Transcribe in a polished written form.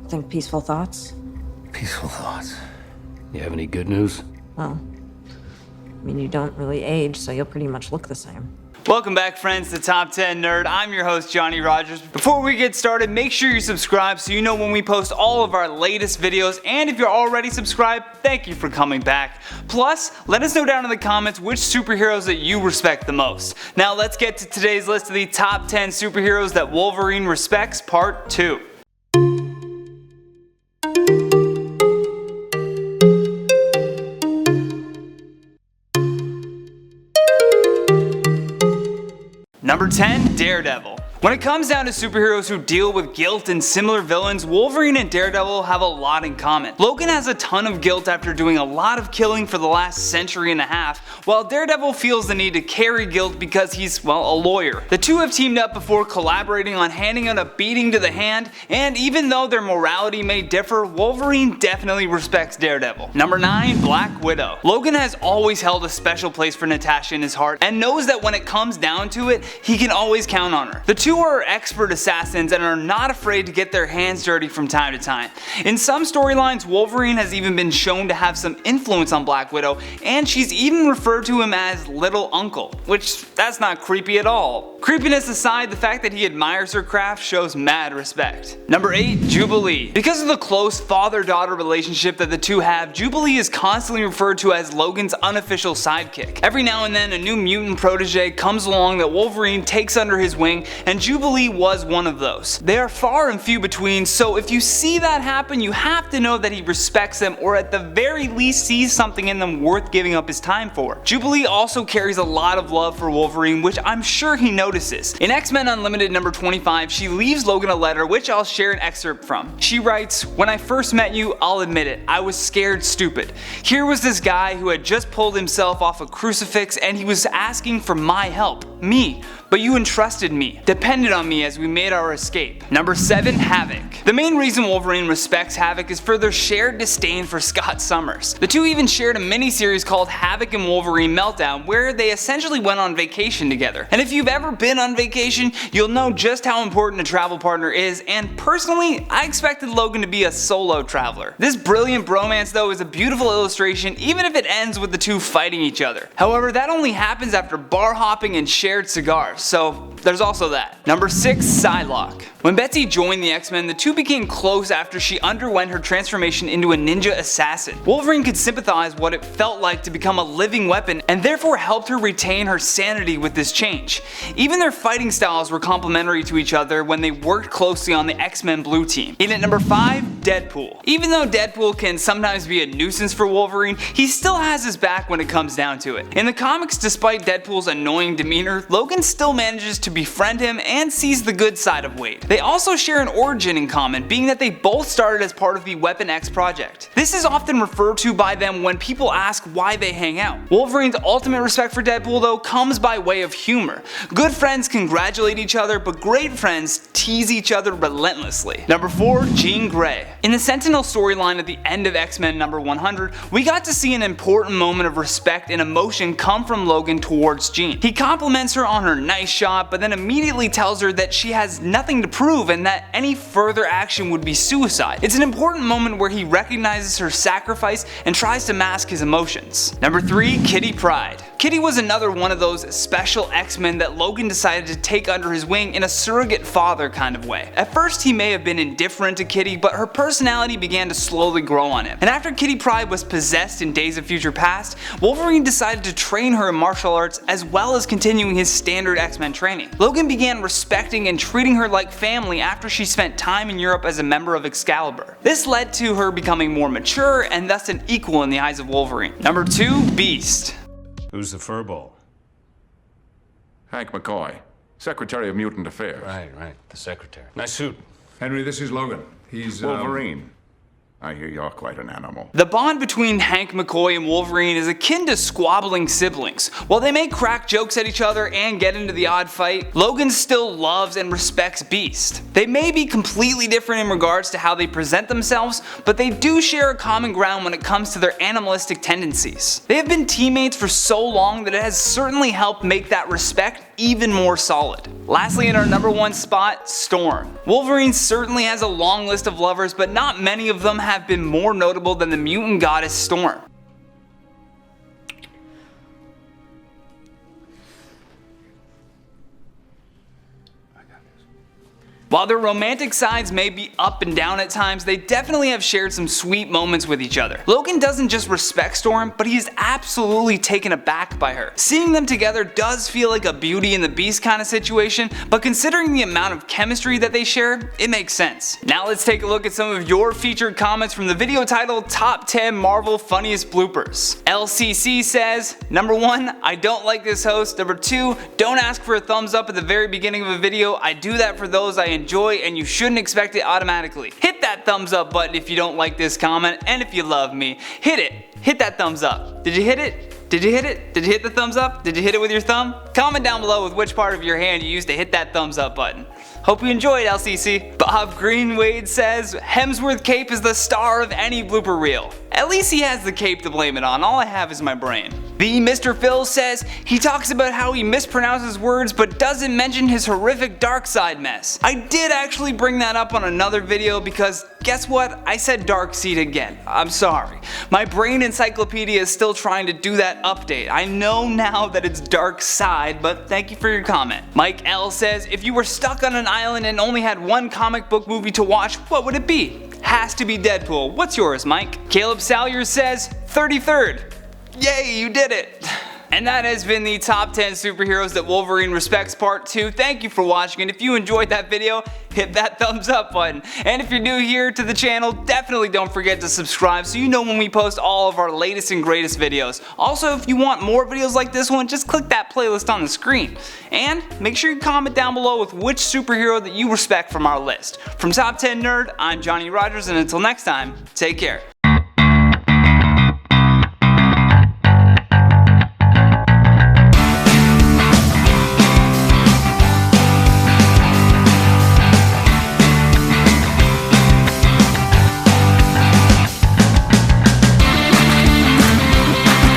Think peaceful thoughts? Peaceful thoughts. You have any good news? Well, I mean, you don't really age, so you'll pretty much look the same. Welcome back, friends, to Top 10 Nerd. I'm your host, Johnny Rogers. Before we get started, make sure you subscribe so you know when we post all of our latest videos. And if you're already subscribed, thank you for coming back. Plus, let us know down in the comments which superheroes that you respect the most. Now let's get to today's list of the top 10 superheroes that Wolverine respects, part 2. Number 10, Daredevil. When it comes down to superheroes who deal with guilt and similar villains, Wolverine and Daredevil have a lot in common. Logan has a ton of guilt after doing a lot of killing for the last century and a half, while Daredevil feels the need to carry guilt because he's, well, a lawyer. The two have teamed up before collaborating on handing out a beating to the hand, and even though their morality may differ, Wolverine definitely respects Daredevil. Number 9, Black Widow. Logan has always held a special place for Natasha in his heart, and knows that when it comes down to it, he can always count on her. The two are expert assassins and are not afraid to get their hands dirty from time to time. In some storylines, Wolverine has even been shown to have some influence on Black Widow, and she's even referred to him as Little Uncle, which that's not creepy at all. Creepiness aside, the fact that he admires her craft shows mad respect. Number 8, Jubilee. Because of the close father-daughter relationship that the two have, Jubilee is constantly referred to as Logan's unofficial sidekick. Every now and then, a new mutant protege comes along that Wolverine takes under his wing, and Jubilee was one of those. They are far and few between, so if you see that happen, you have to know that he respects them, or at the very least sees something in them worth giving up his time for. Jubilee also carries a lot of love for Wolverine, which I'm sure he notices. In X-Men Unlimited number 25, she leaves Logan a letter, which I'll share an excerpt from. She writes, "When I first met you, I'll admit it, I was scared stupid. Here was this guy who had just pulled himself off a crucifix and he was asking for my help. Me. But you entrusted me, depended on me as we made our escape." Number 7, Havoc. The main reason Wolverine respects Havoc is for their shared disdain for Scott Summers. The two even shared a mini-series called Havoc and Wolverine Meltdown, where they essentially went on vacation together. And if you've ever been on vacation, you'll know just how important a travel partner is, and personally, I expected Logan to be a solo traveler. This brilliant bromance though is a beautiful illustration, even if it ends with the two fighting each other. However, that only happens after bar hopping and shared cigars, so there's also that. Number 6, Psylocke. When Betsy joined the X-Men, the two became close after she underwent her transformation into a ninja assassin. Wolverine could sympathize what it felt like to become a living weapon, and therefore helped her retain her sanity with this change. Even their fighting styles were complementary to each other when they worked closely on the X-Men Blue Team. In at number 5, Deadpool. Even though Deadpool can sometimes be a nuisance for Wolverine, he still has his back when it comes down to it. In the comics, despite Deadpool's annoying demeanor, Logan still manages to befriend him and sees the good side of Wade. They also share an origin in common, being that they both started as part of the Weapon X project. This is often referred to by them when people ask why they hang out. Wolverine's ultimate respect for Deadpool though comes by way of humor. Good friends congratulate each other, but great friends tease each other relentlessly. Number 4, Jean Grey. In the Sentinel storyline at the end of X-Men number 100, we got to see an important moment of respect and emotion come from Logan towards Jean. He compliments her on her nice shot, but then immediately tells her that she has nothing to prove and that any further action would be suicide. It's an important moment where he recognizes her sacrifice and tries to mask his emotions. Number 3, Kitty Pryde. Kitty was another one of those special X-Men that Logan decided to take under his wing in a surrogate father kind of way. At first he may have been indifferent to Kitty, but her personality began to slowly grow on him. And after Kitty Pryde was possessed in Days of Future Past, Wolverine decided to train her in martial arts as well as continuing his standard X-Men training. Logan began respecting and treating her like family after she spent time in Europe as a member of Excalibur. This led to her becoming more mature and thus an equal in the eyes of Wolverine. Number 2, Beast. Who's the furball? Hank McCoy, Secretary of Mutant Affairs. Right, the secretary. Nice suit. Henry, this is Logan. He's, Wolverine. I hear you're quite an animal. The bond between Hank McCoy and Wolverine is akin to squabbling siblings. While they may crack jokes at each other and get into the odd fight, Logan still loves and respects Beast. They may be completely different in regards to how they present themselves, but they do share a common ground when it comes to their animalistic tendencies. They have been teammates for so long that it has certainly helped make that respect even more solid. Lastly, in our number 1 spot, Storm. Wolverine certainly has a long list of lovers, but not many of them have been more notable than the mutant goddess Storm. While their romantic sides may be up and down at times, they definitely have shared some sweet moments with each other. Logan doesn't just respect Storm, but he is absolutely taken aback by her. Seeing them together does feel like a Beauty and the Beast kind of situation, but considering the amount of chemistry that they share, it makes sense. Now let's take a look at some of your featured comments from the video titled Top 10 Marvel Funniest Bloopers. LCC says, number 1, I don't like this host. Number 2, don't ask for a thumbs up at the very beginning of a video. I do that for those I enjoy and you shouldn't expect it automatically. Hit that thumbs up button if you don't like this comment, and if you love me, hit it. Hit that thumbs up. Did you hit it? Did you hit it? Did you hit the thumbs up? Did you hit it with your thumb? Comment down below with which part of your hand you used to hit that thumbs up button. Hope you enjoyed, LCC. Bob Greenwade says, Hemsworth cape is the star of any blooper reel. At least he has the cape to blame it on, all I have is my brain. The Mr. Phil says, he talks about how he mispronounces words but doesn't mention his horrific dark side mess. I did actually bring that up on another video because guess what? I said dark seed again. I'm sorry. My brain encyclopedia is still trying to do that update. I know now that it's dark side, but thank you for your comment. Mike L says, if you were stuck on an island and only had one comic book movie to watch, what would it be? Has to be Deadpool. What's yours, Mike? Caleb Salyer says, 33rd. Yay, you did it! And that has been the top 10 superheroes that Wolverine respects part 2. Thank you for watching, and if you enjoyed that video, hit that thumbs up button. And if you're new here to the channel, definitely don't forget to subscribe so you know when we post all of our latest and greatest videos. Also, if you want more videos like this one, just click that playlist on the screen. And make sure you comment down below with which superhero that you respect from our list. From Top 10 Nerd, I'm Johnny Rogers, and until next time, take care.